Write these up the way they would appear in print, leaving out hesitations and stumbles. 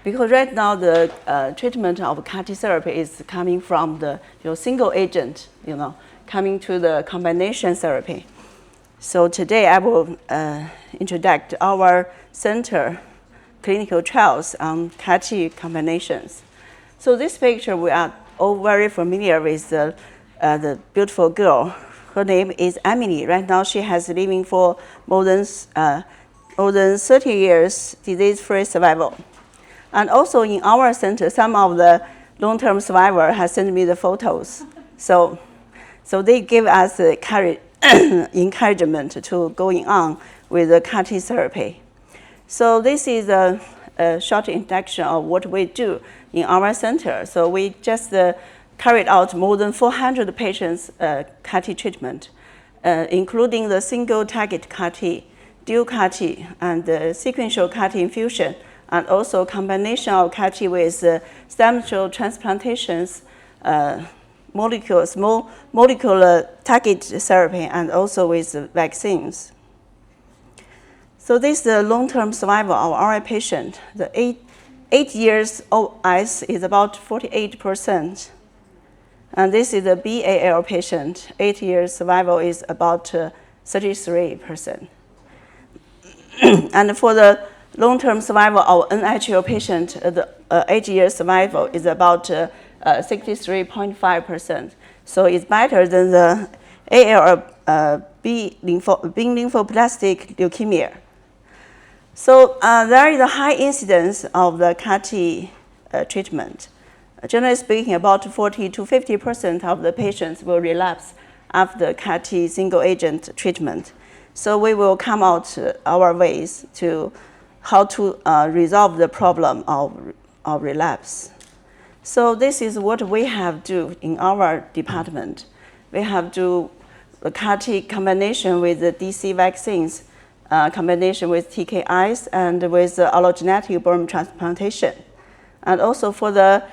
because right now the treatment of CAR-T therapy is coming from the single agent, coming to the combination therapy. So today I will introduce our center clinical trials on CAR-T combinations. So this picture we are all very familiar with the beautiful girl. Her name is Emily. Right now she has living for more than 30 years disease-free survival. And also in our center, some of the long-term survivors have sent me the photos. So they give us the encouragement to going on with the CAR-T therapy. So this is a short introduction of what we do in our center. So we just carried out more than 400 patients CAR-T treatment, including the single target CAR-T, dual CAR-T, and sequential CAR-T infusion, and also combination of CAR-T with stem cell transplantations, molecular target therapy, and also with vaccines. So this is the long-term survival of our patient. The 8 years OS is about 48%. And this is the BAL patient. 8 years survival is about 33%. And for the long-term survival of NHL patient, the 8 years survival is about 63.5%. So it's better than the B lymphoblastic leukemia. So there is a high incidence of the CAR-T treatment. Generally speaking, about 40 to 50% of the patients will relapse after CAR-T single agent treatment. So we will come out our ways to how to resolve the problem of relapse. So this is what we have do in our department. We have do the CAR-T combination with the DC vaccines, combination with TKIs, and with allogeneic bone transplantation. And also for the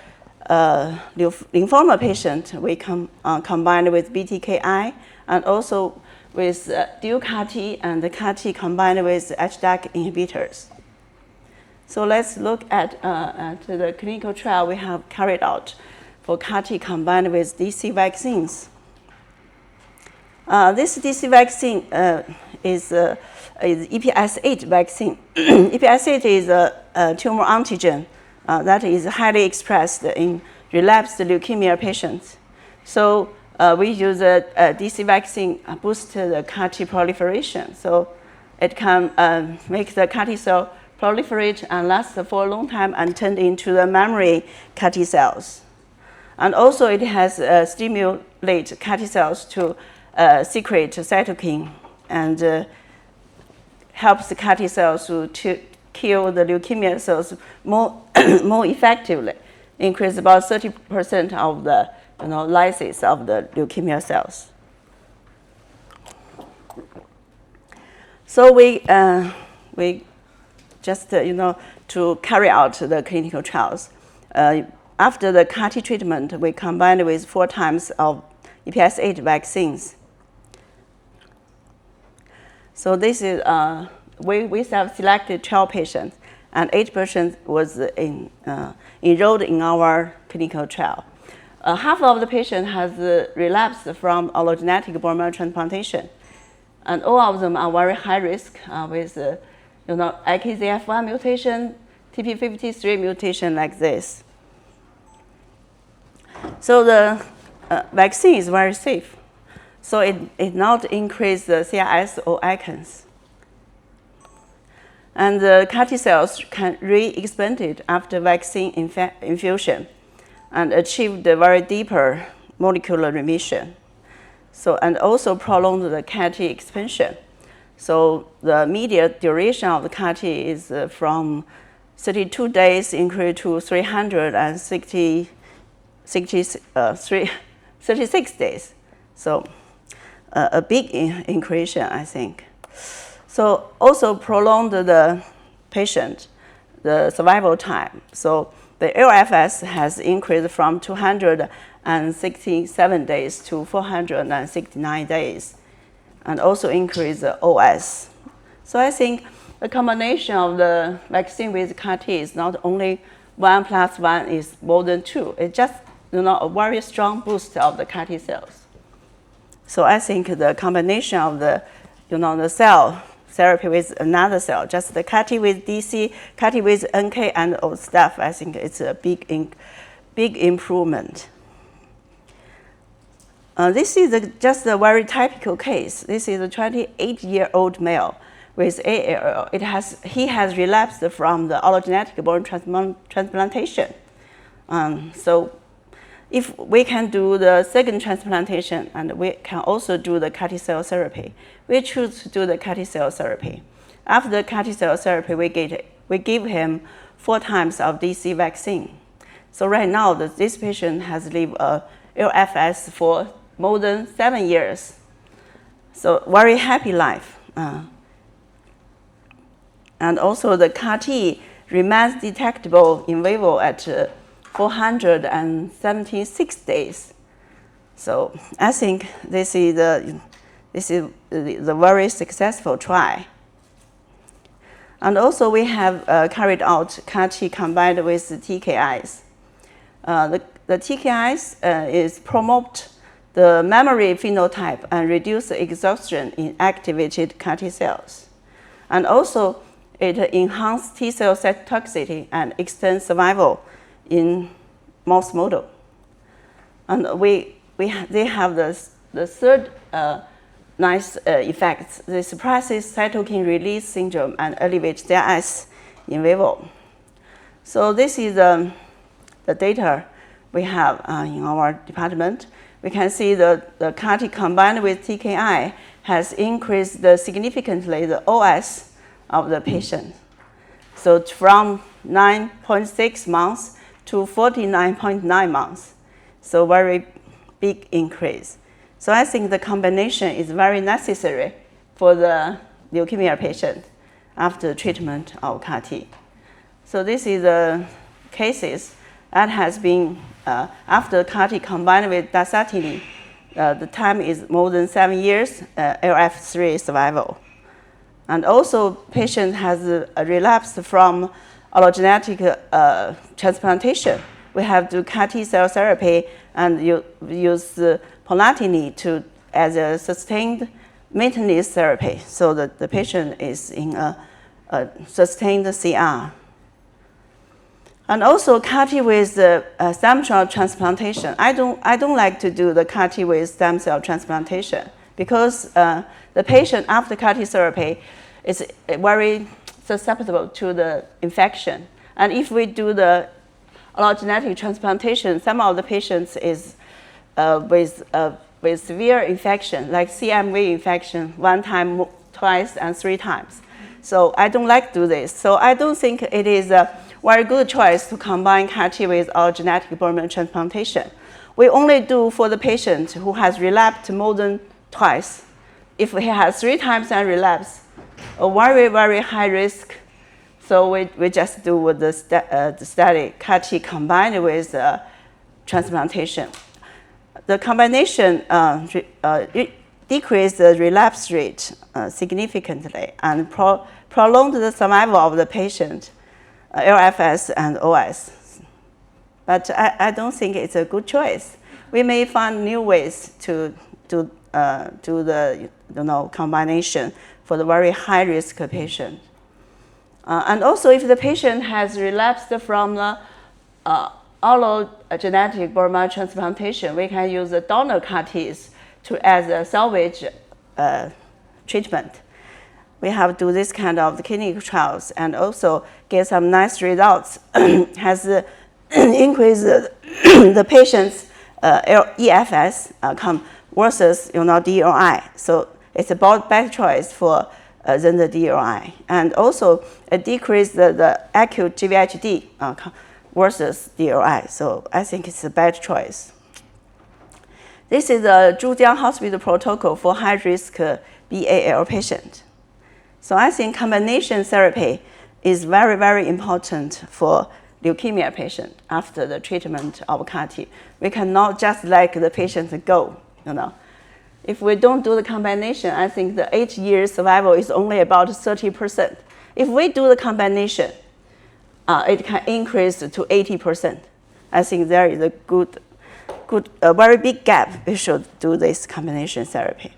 lymphoma patient, we combine with BTKI, and also with dual CAR-T and the CAR-T combined with HDAC inhibitors. So let's look at the clinical trial we have carried out for CAR-T combined with DC vaccines. This DC vaccine is EPS8 vaccine. EPS8 is a tumor antigen that is highly expressed in relapsed leukemia patients. So we use a DC vaccine boost the CAR-T proliferation. So it can make the CAR-T cell proliferate and last for a long time and turn into the memory CAR-T cells. And also it has stimulate CAR-T cells to secrete cytokine and helps the CAR-T cells to kill the leukemia cells more effectively, increase about 30% of the lysis of the leukemia cells. So we just to carry out the clinical trials. After the CAR-T treatment, we combined with 4 times of EPS8 vaccines. So this is we have selected 12 patients, and 8 patients was enrolled in our clinical trial. Half of the patients has relapsed from allogeneic bone marrow transplantation, and all of them are very high risk with IKZF1 mutation, TP53 mutation like this. So the vaccine is very safe. So it not increase the CRS or ICANS. And the CAR-T cells can re-expand after vaccine infusion and achieve the very deeper molecular remission. So, and also prolong the CAR-T expansion. So the median duration of the CAR-T is from 32 days increase to 36 days. So a big increase, I think. So also prolonged the patient, the survival time. So the LFS has increased from 267 days to 469 days, and also increased the OS. So I think the combination of the vaccine with CAR-T is not only 1 + 1 is more than 2. It's just a very strong boost of the CAR-T cells. So I think the combination of the cell therapy with another cell, just the CAR-T with DC, CAR-T with NK and all stuff, I think it's a big improvement. This is just a very typical case. This is a 28-year-old male with ALL. He has relapsed from the allogeneic bone transplantation. So if we can do the second transplantation and we can also do the CAR-T cell therapy, we choose to do the CAR-T cell therapy. After the CAR-T cell therapy, we give him 4 times of DC vaccine. So right now, this patient has lived a LFS for more than 7 years. So very happy life. And also the CAR-T remains detectable in vivo at 476 days. So I think this is the very successful trial. And also we have carried out CAR-T combined with TKIs. The TKIs is promote the memory phenotype and reduce the exhaustion in activated CAR-T cells. And also it enhances T cell cytotoxicity and extends survival in mouse model. And they have the third nice effect. They suppresses cytokine release syndrome and elevates CRS in vivo. So this is the data we have in our department. We can see the CAR-T combined with TKI has increased significantly the OS of the patient. So from 9.6 months to 49.9 months. So very big increase. So I think the combination is very necessary for the leukemia patient after treatment of CAR-T. So this is the cases that has been after CAR-T combined with dasatinib. The time is more than 7 years, LF3 survival. And also patient has relapsed from allogeneic transplantation. We have to CAR-T cell therapy and use ponatinib as a sustained maintenance therapy, so that the patient is in a sustained CR. And also CAR-T with stem cell transplantation. I don't like to do the CAR-T with stem cell transplantation because the patient after CAR-T therapy is very susceptible to the infection. And if we do the allogeneic transplantation, some of the patients is with severe infection, like CMV infection, 1 time, twice, and 3 times. So I don't like to do this. So I don't think it is a very good choice to combine CAR-T with allogeneic bone marrow transplantation. We only do for the patient who has relapsed more than twice. If he has 3 times and relapse, a very, very high risk. So we just do the study CAR-T combined with transplantation. The combination decreased the relapse rate significantly and prolonged the survival of the patient, LFS and OS. But I don't think it's a good choice. We may find new ways to do the combination for the very high-risk patient. And also, if the patient has relapsed from the allogeneic bone marrow transplantation, we can use the donor CAR-Ts as a salvage treatment. We have to do this kind of clinical trials and also get some nice results. Has increased the patient's EFS versus DOI. So it's about better choice for than the DOI. And also it decreased the acute GVHD versus DOI. So I think it's a better choice. This is a Zhujiang Hospital protocol for high-risk BAL patient. So I think combination therapy is very, very important for leukemia patient after the treatment of CAR-T. We cannot just let the patient go, If we don't do the combination, I think the 8-year survival is only about 30%. if we do the combination, it can increase to 80%. I think there is a very big gap. We should do this combination therapy.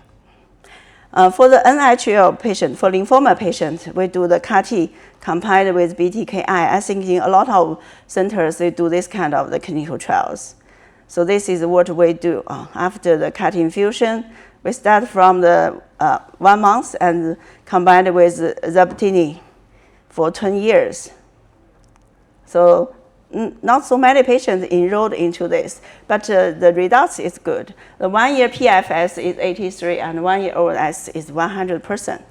For the NHL patient, for lymphoma patient, we do the CAR-T combined with BTKI. I think in a lot of centers, they do this kind of the clinical trials. So this is what we do. After the CAR-T infusion, we start from the 1 month and combined with Zabtini for 20 years. So not so many patients enrolled into this, but the results is good. The 1-year PFS is 83 and 1-year OS is 100%.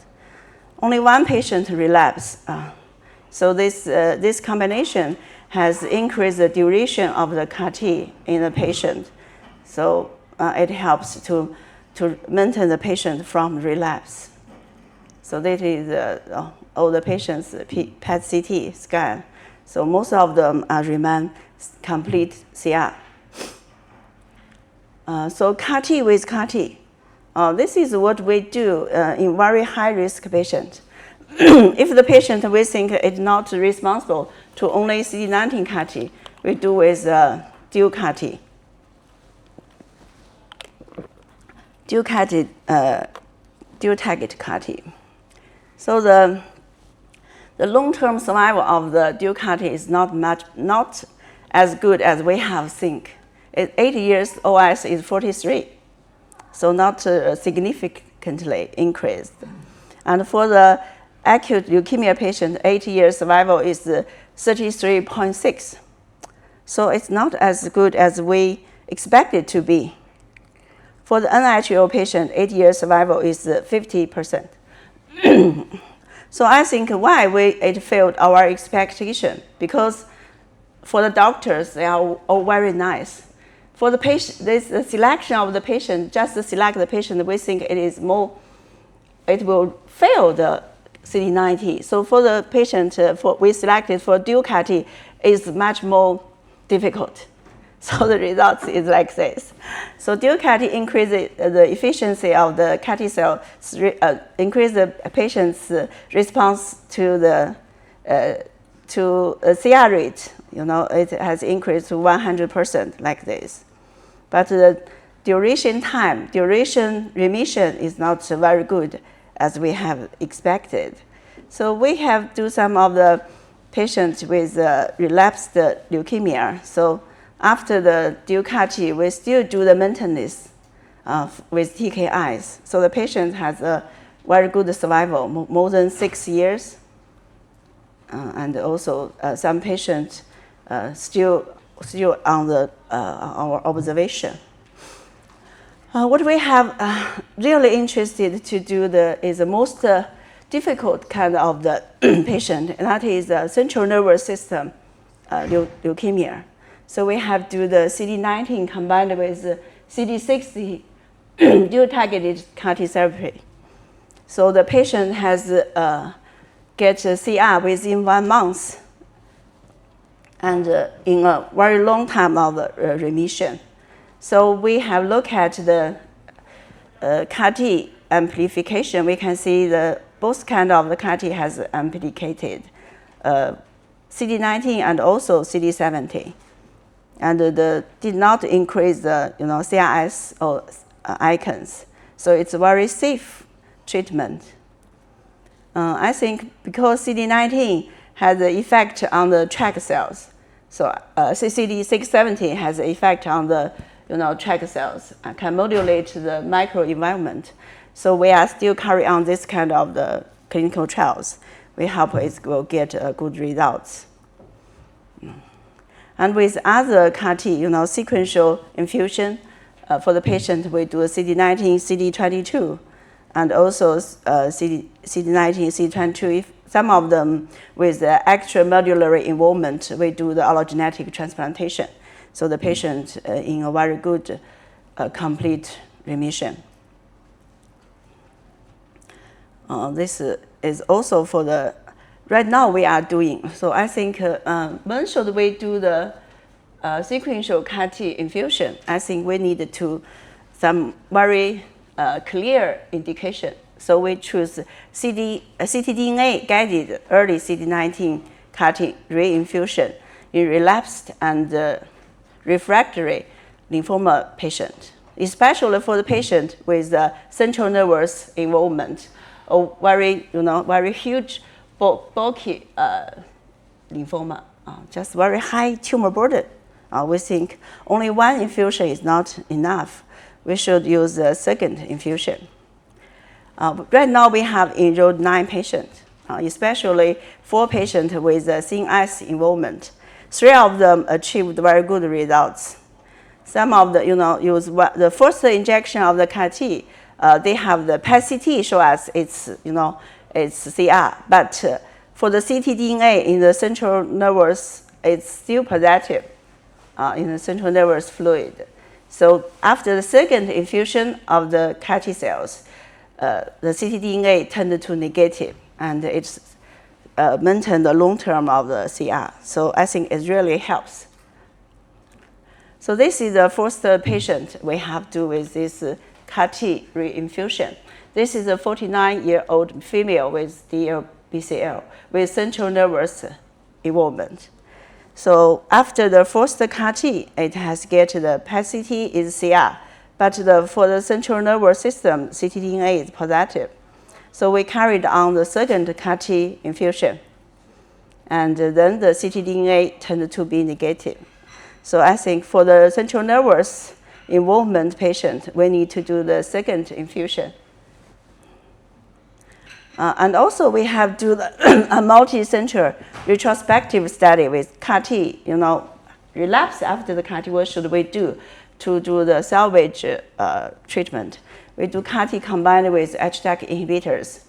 Only 1 patient relapsed. So this combination has increased the duration of the CAR-T in the patient. So it helps to maintain the patient from relapse. So that is all the patients' PET-CT scan. So most of them remain complete CR. So CAR-T with CAR-T. This is what we do in very high-risk patients. If the patient we think is not responsible to only CD19 CAR-T, we do with dual CAR-T. Dual target CAR-T. So the long-term survival of the dual CAR-T is not as good as we have think. 8 years OS is 43, so not significantly increased. And for the acute leukemia patient, 8 years survival is 33.6. So it's not as good as we expected to be. For the NHL patient, 8 years survival is 50%. So I think why it failed our expectation, because for the doctors, they are all very nice. For the patient, the selection of the patient, just to select the patient, we think it will fail the CD19. So for the patient we selected for dual CAR-T is much more difficult. So the results is like this. So dual CAR-T increases the efficiency of the CAR-T cell, increase the patient's response to the CR rate. It has increased to 100% like this. But the duration remission is not very good as we have expected. So we have do some of the patients with relapsed leukemia. So after the dual CAR-T, we still do the maintenance with TKIs. So the patient has a very good survival, more than 6 years. And also some patients still on our observation. What we have really interested to do is the most difficult kind of the patient, and that is the central nervous system leukemia. So we have to do the CD19 combined with CD60 dual targeted CAR-T therapy. So the patient has get a CR within 1 month and in a very long time of remission. So we have looked at the CAR-T amplification. We can see both kind of the CAR-T has amplificated CD19 and also CD70. And did not increase the CRS or icons. So it's a very safe treatment. I think because CD19 has an effect on the tract cells, so CD670 has an effect on the tract cells, can modulate the microenvironment. So we are still carry on this kind of the clinical trials. We hope it will get good results. And with other CAR-T, sequential infusion for the patient, we do CD19, CD22, and also CD19, CD22. Some of them with the extramedullary involvement, we do the allogeneic transplantation. So the patient in a very good, complete remission. This is also for the. Right now we are doing, so I think when should we do the sequential CAR-T infusion? I think we need to some very clear indication. So we choose ctDNA-guided early CD19 CAR-T reinfusion in relapsed and refractory lymphoma patient, especially for the patient with central nervous involvement or very huge, bulky lymphoma, just very high tumor burden. We think only one infusion is not enough. We should use a second infusion. Right now, we have enrolled 9 patients, especially 4 patients with CNS involvement. 3 of them achieved very good results. Some of the, use the first injection of the CAR-T, they have the PET-CT show us it's CR, but for the ctDNA in the central nervous, it's still positive in the central nervous fluid. So after the second infusion of the CAR-T cells, the ctDNA turned to negative, and it's maintained the long term of the CR. So I think it really helps. So this is the first patient we have to do with this CAR-T reinfusion. This is a 49-year-old female with DLBCL with central nervous involvement. So after the first CAR-T, it has get the PET-CT is CR, but for the central nervous system, ctDNA is positive. So we carried on the second CAR-T infusion, and then the ctDNA turned to be negative. So I think for the central nervous involvement patient, we need to do the second infusion. And also we have to do a multi-center retrospective study with CAR-T, relapse after the CAR-T, what should we do to do the salvage treatment? We do CAR-T combined with HDAC inhibitors.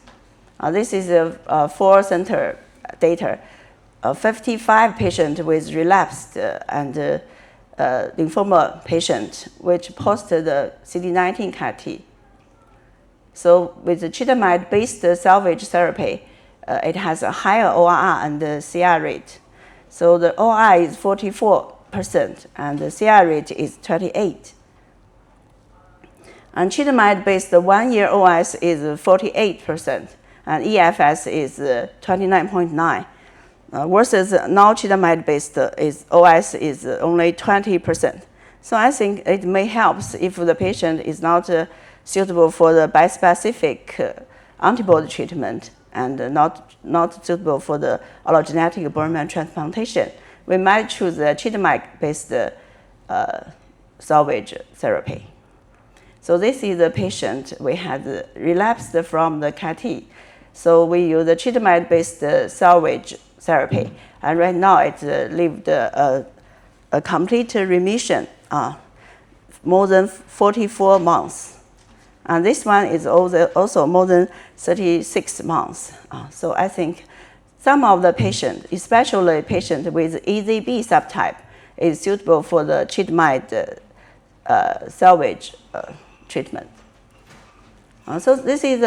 This is a 4-center data. 55 patients with relapsed and lymphoma patient, which posted the CD19 CAR-T. So with the chitamide-based salvage therapy, it has a higher ORR and the CR rate. So the ORR is 44%, and the CR rate is 28%. And chitamide-based 1-year OS is 48%, and EFS is 29.9%. Versus non-chitamide-based OS is only 20%. So I think it may help if the patient is not suitable for the bispecific antibody treatment and not suitable for the allogeneic bone marrow transplantation. We might choose the chitamide-based salvage therapy. So this is the patient we had relapsed from the CAR-T. So we use the chitamide-based salvage therapy, and right now it lived a complete remission, more than 44 months. And this one is also more than 36 months. So I think some of the patients, especially patients with EZB subtype, is suitable for the chitamide salvage treatment. So this is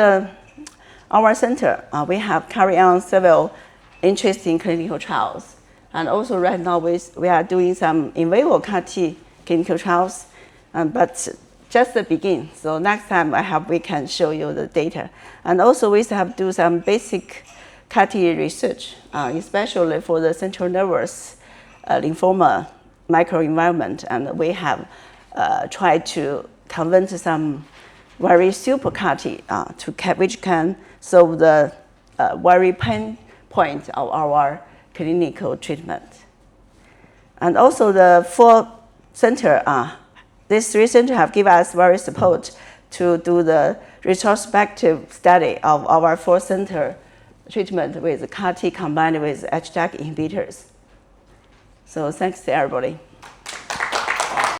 our center. We have carried on several interesting clinical trials. And also right now we are doing some in vivo CAR-T clinical trials, but just the begin. So next time I hope we can show you the data. And also we have to do some basic CAR-T research, especially for the central nervous lymphoma microenvironment. And we have tried to convince some very super CAR-T which can solve the very pain point of our clinical treatment. And also the 4 center, these 3 centers have given us very support to do the retrospective study of our 4-center treatment with CAR-T combined with HDAC inhibitors. So thanks to everybody.